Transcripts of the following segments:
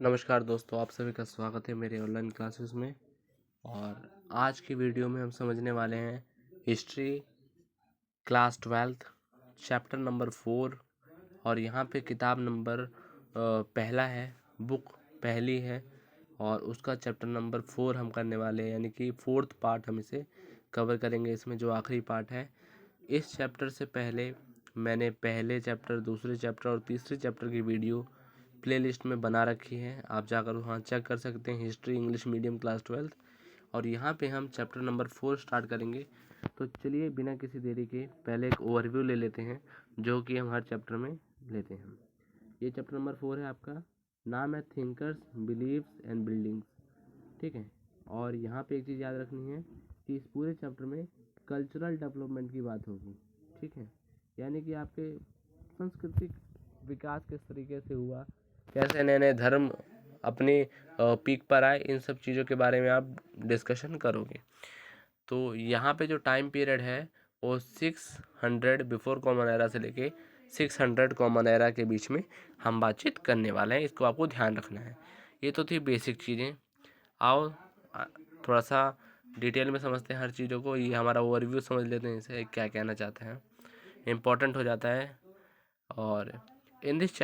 नमस्कार दोस्तों, आप सभी का स्वागत है मेरे ऑनलाइन क्लासेस में। और आज की वीडियो में हम समझने वाले हैं हिस्ट्री क्लास 12 चैप्टर नंबर 4। और यहाँ पे किताब नंबर पहला है, बुक पहली है और उसका चैप्टर नंबर 4 हम करने वाले हैं, यानी कि 4th पार्ट हम इसे कवर करेंगे, इसमें जो आखिरी पार्ट है। इस चैप्टर से पहले मैंने पहले चैप्टर, दूसरे चैप्टर और तीसरे चैप्टर की वीडियो प्लेलिस्ट में बना रखी है, आप जाकर वहाँ चेक कर सकते हैं, हिस्ट्री इंग्लिश मीडियम क्लास 12। और यहाँ पे हम चैप्टर नंबर 4 स्टार्ट करेंगे। तो चलिए बिना किसी देरी के पहले एक ओवरव्यू ले लेते हैं, जो कि हम हर चैप्टर में लेते हैं। ये चैप्टर नंबर 4 है, आपका नाम है थिंकर्स, बिलीव्स एंड बिल्डिंग्स, ठीक है। और यहाँ पे एक चीज़ याद रखनी है कि इस पूरे चैप्टर में कल्चरल डेवलपमेंट की बात होगी, ठीक है। यानी कि आपके सांस्कृतिक विकास किस तरीके से हुआ, कैसे नए नए धर्म अपनी पीक पर आए, इन सब चीज़ों के बारे में आप डिस्कशन करोगे। तो यहाँ पे जो टाइम पीरियड है वो 600 बिफोर कॉमन एरा से लेके 600 कॉमन एरा के बीच में हम बातचीत करने वाले हैं, इसको आपको ध्यान रखना है। ये तो थी बेसिक चीज़ें। आओ थोड़ा सा डिटेल में समझते हैं हर चीज़ों को। ये हमारा ओवरव्यू समझ लेते हैं, इसे क्या कहना चाहते हैं, इम्पोर्टेंट हो जाता है। और in this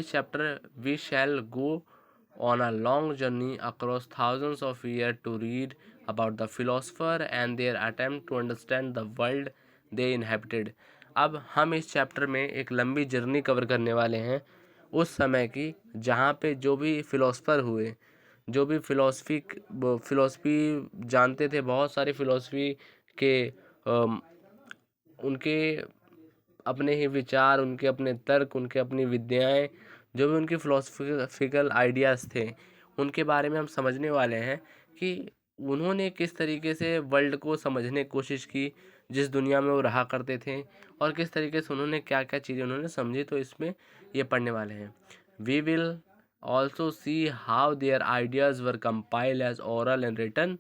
chapter we shall go on a long journey across thousands of years to read about the philosopher and their attempt to understand the world they inhabited। अब हम इस चैप्टर में एक लंबी जर्नी कवर करने वाले हैं उस समय की, जहाँ पे जो भी फिलोसफर हुए, जो भी फिलोसफी जानते थे, बहुत सारी फिलोसफी के उनके अपने ही विचार, उनके अपने तर्क, उनके अपनी विद्याएं, जो भी उनके फिलोसफिकल आइडियाज़ थे, उनके बारे में हम समझने वाले हैं कि उन्होंने किस तरीके से वर्ल्ड को समझने की कोशिश की, जिस दुनिया में वो रहा करते थे, और किस तरीके से उन्होंने क्या क्या चीज़ें उन्होंने समझी। तो इसमें ये पढ़ने वाले हैं। We will also see how their ideas were compile as oral and written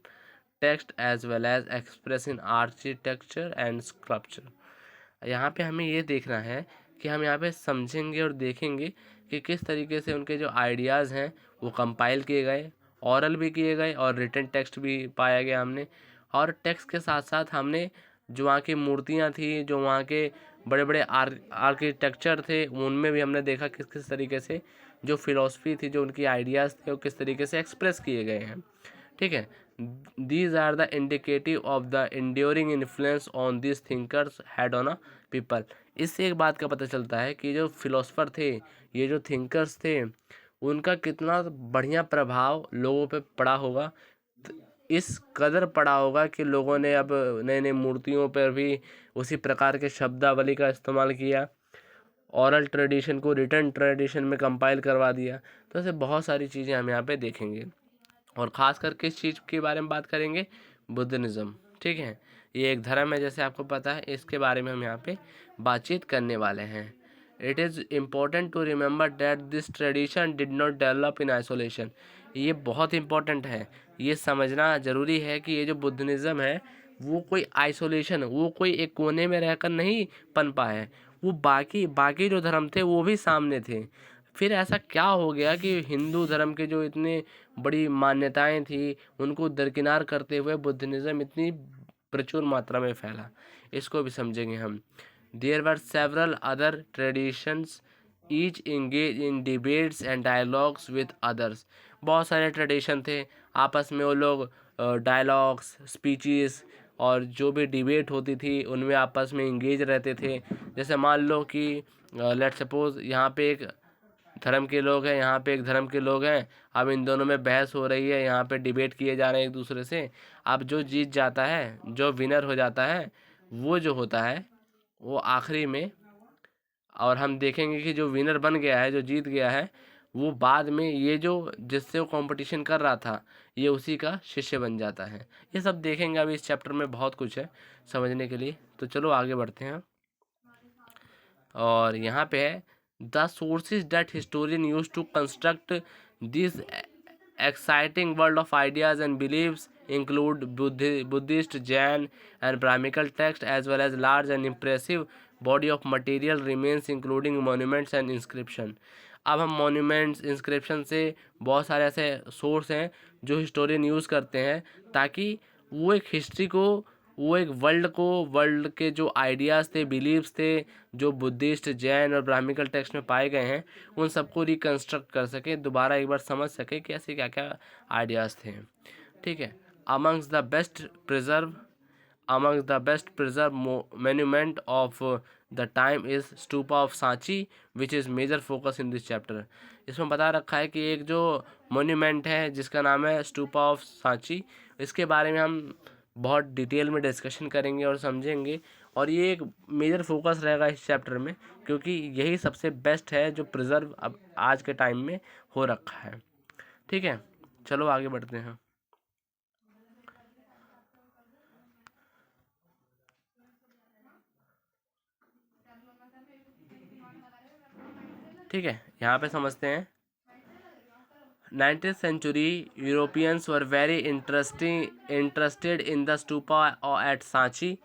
text as well as express in architecture and sculpture. यहाँ पे हमें ये देखना है कि हम यहाँ पे समझेंगे और देखेंगे कि किस तरीके से उनके जो आइडियाज़ हैं वो कंपाइल किए गए, ओरल भी किए गए और रिटन टेक्स्ट भी पाया गया हमने। और टेक्स्ट के साथ साथ हमने जो वहाँ की मूर्तियाँ थी, जो वहाँ के बड़े बड़े आर्किटेक्चर थे, उनमें भी हमने देखा किस किस तरीके से जो फिलॉसफी थी, जो उनकी आइडियाज़ थे, वो किस तरीके से एक्सप्रेस किए गए हैं, ठीक है। These are the indicative of the enduring influence on this thinkers had on a people. इससे एक बात का पता चलता है कि जो फिलोसफर थे, ये जो थिंकर्स थे, उनका कितना बढ़िया प्रभाव लोगों पे पड़ा होगा। इस कदर पड़ा होगा कि लोगों ने अब नए नए मूर्तियों पर भी उसी प्रकार के शब्दावली का इस्तेमाल किया, ओरल ट्रेडिशन को रिटन ट्रेडिशन में कंपाइल करवा दिया। तो ऐसे बहुत सारी चीज़ें हम यहाँ पे देखेंगे। और ख़ास कर किस चीज़ के बारे में बात करेंगे? बुद्धिज़्म, ठीक है। ये एक धर्म है, जैसे आपको पता है, इसके बारे में हम यहाँ पे बातचीत करने वाले हैं। It is important to remember that this tradition did not develop in isolation. ये बहुत इम्पोर्टेंट है, ये समझना ज़रूरी है कि ये जो बुद्धिज़्म है वो कोई आइसोलेशन, वो कोई एक कोने में रहकर नहीं पनपा है, वो बाकी जो धर्म थे वो भी सामने थे। फिर ऐसा क्या हो गया कि हिंदू धर्म के जो इतने बड़ी मान्यताएं थी, उनको दरकिनार करते हुए बुद्धिज़्म इतनी प्रचुर मात्रा में फैला, इसको भी समझेंगे हम। There were several other traditions each engage in debates and dialogues with others. बहुत सारे ट्रेडिशन थे, आपस में वो लोग डायलॉग्स, स्पीचेस और जो भी डिबेट होती थी उनमें आपस में इंगेज रहते थे। जैसे मान लो कि लेट सपोज यहाँ पे एक धर्म के लोग हैं, यहाँ पे एक धर्म के लोग हैं, अब इन दोनों में बहस हो रही है, यहाँ पे डिबेट किए जा रहे हैं एक दूसरे से। अब जो जीत जाता है, जो विनर हो जाता है, वो जो होता है वो आखिरी में, और हम देखेंगे कि जो विनर बन गया है, जो जीत गया है, वो बाद में ये जो जिससे वो कंपटीशन कर रहा था, ये उसी का शिष्य बन जाता है। ये सब देखेंगे। अभी इस चैप्टर में बहुत कुछ है समझने के लिए, तो चलो आगे बढ़ते हैं। और यहाँ पे है the sources that historian use to construct this exciting world of ideas and beliefs include Buddhist, Jain and Brahminical texts, as well as large and impressive body of material remains including monuments and inscription। अब हम monuments, inscription से बहुत सारे ऐसे source हैं जो historian use करते हैं ताकि वो एक हिस्ट्री को, वो एक वर्ल्ड के जो आइडियाज़ थे, बिलीव्स थे, जो बुद्धिस्ट, जैन और ब्राह्मिकल टेक्स्ट में पाए गए हैं, उन सबको रिकन्स्ट्रक्ट कर सके, दोबारा एक बार समझ सके कि ऐसे क्या क्या आइडियाज़ थे। ठीक है। Amongst the best preserve monument of the time is stupa of Sanchi which is major focus in this chapter। इसमें बता रखा है कि एक जो मोन्यूमेंट है जिसका नाम है स्तूपा ऑफ सांची, इसके बारे में हम बहुत डिटेल में डिस्कशन करेंगे और समझेंगे, और ये एक मेजर फोकस रहेगा इस चैप्टर में क्योंकि यही सबसे बेस्ट है जो प्रिजर्व अब आज के टाइम में हो रखा है। ठीक है, चलो आगे बढ़ते हैं। ठीक है, यहाँ पे समझते हैं। 19th century Europeans were very interested in the stupa at Sanchi.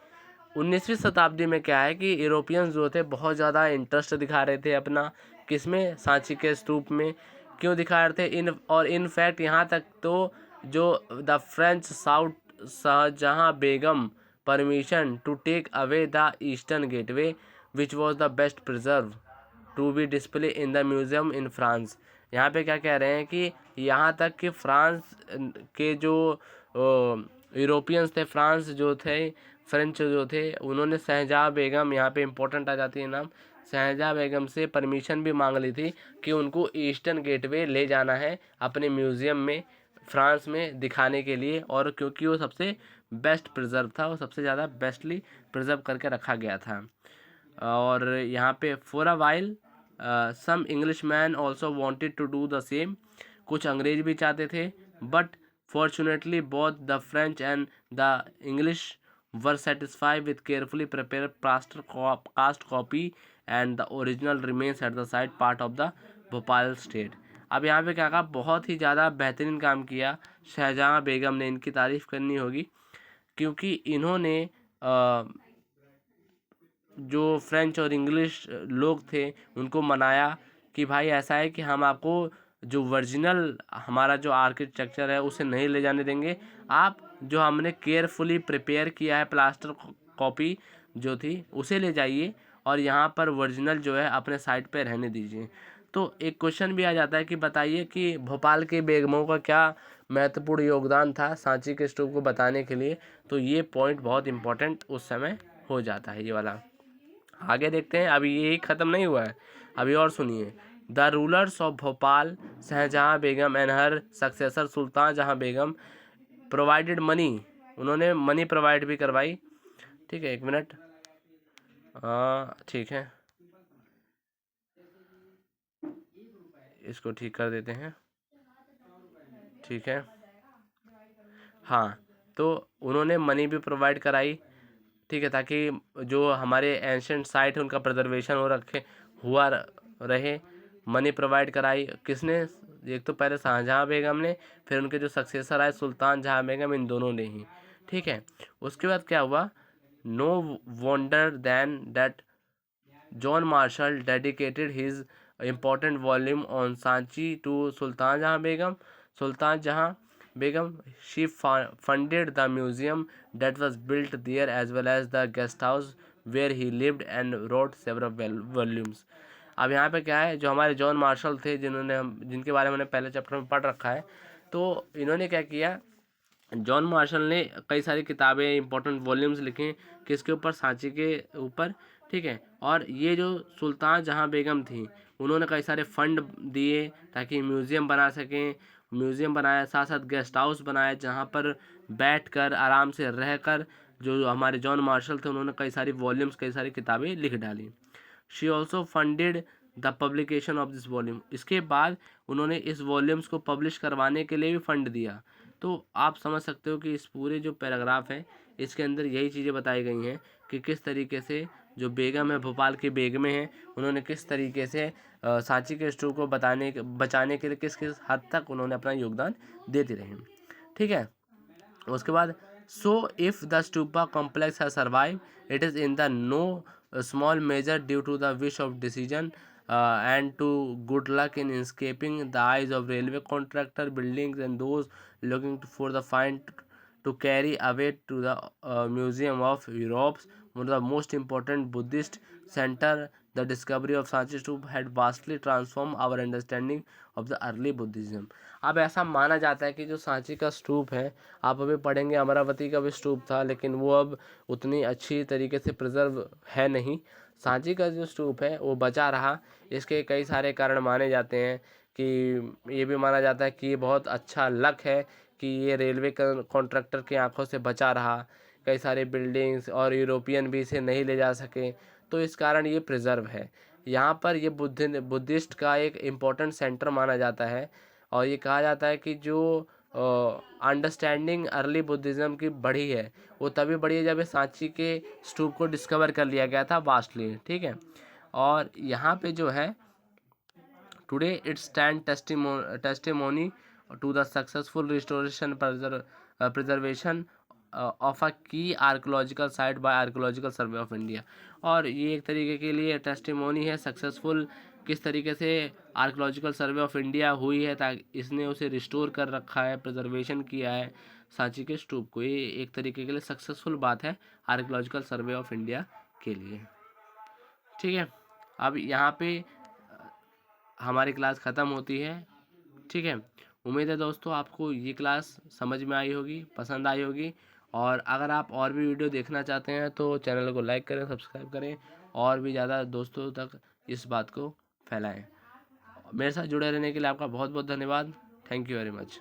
19वीं शताब्दी में क्या है कि यूरोपियंस जो थे बहुत ज़्यादा इंटरेस्ट दिखा रहे थे अपना, किसमें, सांची के स्तूप में। क्यों दिखा रहे थे? इनफैक्ट यहाँ तक तो जो the French sought Shahjahan Begum permission to take away the eastern gateway which was the best preserve to be display in the museum in France. यहाँ पे क्या कह रहे हैं कि यहाँ तक कि फ्रांस के जो यूरोपियंस थे, फ्रांस जो थे, फ्रेंच जो थे, उन्होंने शहजहाँ बेगम, यहाँ पे इम्पोर्टेंट आ जाती है नाम, शहजहाँ बेगम से परमिशन भी मांग ली थी कि उनको ईस्टर्न गेटवे ले जाना है अपने म्यूज़ियम में फ्रांस में दिखाने के लिए, और क्योंकि वो सबसे बेस्ट प्रिजर्व था, वो सबसे ज़्यादा बेस्टली प्रिजर्व करके रखा गया था। और यहाँ पे for a while some English man also wanted to do the same, कुछ अंग्रेज भी चाहते थे, but fortunately both the French and the English were satisfied with carefully prepare cast copy and the original remains at the site part of the Bhopal state. अब यहाँ पे क्या कहा, बहुत ही ज़्यादा बेहतरीन काम किया शहजहाँ बेगम ने, इनकी तारीफ़ करनी होगी क्योंकि इन्होंने जो फ्रेंच और इंग्लिश लोग थे उनको मनाया कि भाई ऐसा है कि हम आपको जो ओरिजिनल हमारा जो आर्किटेक्चर है उसे नहीं ले जाने देंगे, आप जो हमने केयरफुली प्रिपेयर किया है प्लास्टर कॉपी जो थी उसे ले जाइए और यहाँ पर ओरिजिनल जो है अपने साइड पे रहने दीजिए। तो एक क्वेश्चन भी आ जाता है कि बताइए कि भोपाल के बेगमों का क्या महत्वपूर्ण योगदान था सांची के स्तूप को बताने के लिए, तो ये पॉइंट बहुत इम्पोर्टेंट उस समय हो जाता है ये वाला। आगे देखते हैं, अभी यही ख़त्म नहीं हुआ है, अभी और सुनिए। The rulers of Bhopal Shahjahan Begum and her successor Sultan Jahan Begum provided money, उन्होंने मनी प्रोवाइड भी करवाई। ठीक है, एक मिनट, हाँ ठीक है, इसको ठीक कर देते हैं। ठीक है, हाँ, तो उन्होंने मनी भी प्रोवाइड कराई। ठीक है, ताकि जो हमारे एंशंट साइट है उनका प्रिजर्वेशन हुआ रहे। मनी प्रोवाइड कराई किसने? एक तो पहले शाहजहाँ बेगम ने, फिर उनके जो सक्सेसर आए सुल्तान जहाँ बेगम, इन दोनों ने ही। ठीक है, उसके बाद क्या हुआ? No wonder then that John Marshall dedicated his important volume on Sanchi to Sultan Jahan Begum. Sultan Jahan Begum, she funded the museum that was built there as well as the guest house where he lived and wrote several volumes। अब यहाँ पे क्या है, जो हमारे John Marshall थे जिनके बारे में हमने पहले चैप्टर में पढ़ रखा है, तो इन्होंने क्या किया, जॉन मार्शल ने कई सारी किताबें, इंपॉर्टेंट वॉल्यूम्स लिखे, किसके ऊपर? सांची के ऊपर। ठीक है, और ये जो सुल्तान जहाँ बेगम थी उन्होंने कई सारे फंड दिए ताकि म्यूज़ियम बना सकें, म्यूज़ियम बनाया, साथ साथ गेस्ट हाउस बनाया जहाँ पर बैठकर आराम से रहकर जो हमारे जॉन मार्शल थे उन्होंने कई सारी वॉल्यूम्स, कई सारी किताबें लिख डाली। She also funded the publication of this volume, इसके बाद उन्होंने इस वॉल्यूम्स को पब्लिश करवाने के लिए भी फंड दिया। तो आप समझ सकते हो कि इस पूरे जो पैराग्राफ है इसके अंदर यही चीज़ें बताई गई हैं कि किस तरीके से जो बेगम है, भोपाल की बेगमें हैं, उन्होंने किस तरीके से सांची के स्तूप को बचाने के लिए किस किस हद तक उन्होंने अपना योगदान देते रहे। ठीक है, उसके बाद so if the stupa complex है survive it is in the no small measure due to the wish of decision and to good luck in escaping the eyes of railway contractor, buildings, and those looking for the find to carry away to the Museum of Europe's one of the most important Buddhist center. The discovery of Sanchi Stupa had vastly transformed our understanding of the early Buddhism. अब ऐसा माना जाता है कि जो सांची का स्तूप है, आप अभी पढ़ेंगे अमरावती का भी स्तूप था, लेकिन वो अब उतनी अच्छी तरीके से प्रिजर्व है नहीं। सांची का जो स्तूप है वो बचा रहा। इसके कई सारे कारण माने जाते हैं कि ये भी माना जाता है कि ये बहुत अच्छा लक है कि ये रेलवे कॉन्ट्रैक्टर की आंखों से बचा रहा। कई सारे बिल्डिंग्स और यूरोपियन भी इसे नहीं ले जा सके, तो इस कारण ये प्रिजर्व है। यहाँ पर ये बुद्धिस्ट का एक इम्पोर्टेंट सेंटर माना जाता है, और ये कहा जाता है कि जो अंडरस्टैंडिंग अर्ली बुद्धिज़्म की बढ़ी है वो तभी बढ़ी है जब ये सांची के स्तूप को डिस्कवर कर लिया गया था वास्टली, ठीक है। और यहाँ पे जो है today it stand testimony to the successful restoration preservation of a key archaeological site by archaeological survey of India. और ये एक तरीके के लिए टेस्टिमोनी है सक्सेसफुल किस तरीके से आर्कोलॉजिकल सर्वे ऑफ इंडिया हुई है, ताकि इसने उसे रिस्टोर कर रखा है, प्रिजर्वेशन किया है सांची के स्तूप को। ये एक तरीके के लिए सक्सेसफुल बात है आर्कोलॉजिकल सर्वे ऑफ इंडिया के लिए, ठीक है। अब यहाँ पे हमारी क्लास ख़त्म होती है, ठीक है। उम्मीद है दोस्तों आपको ये क्लास समझ में आई होगी, पसंद आई होगी। और अगर आप और भी वीडियो देखना चाहते हैं तो चैनल को लाइक करें, सब्सक्राइब करें, और भी ज़्यादा दोस्तों तक इस बात को फैलाएं। मेरे साथ जुड़े रहने के लिए आपका बहुत बहुत धन्यवाद। Thank you very much.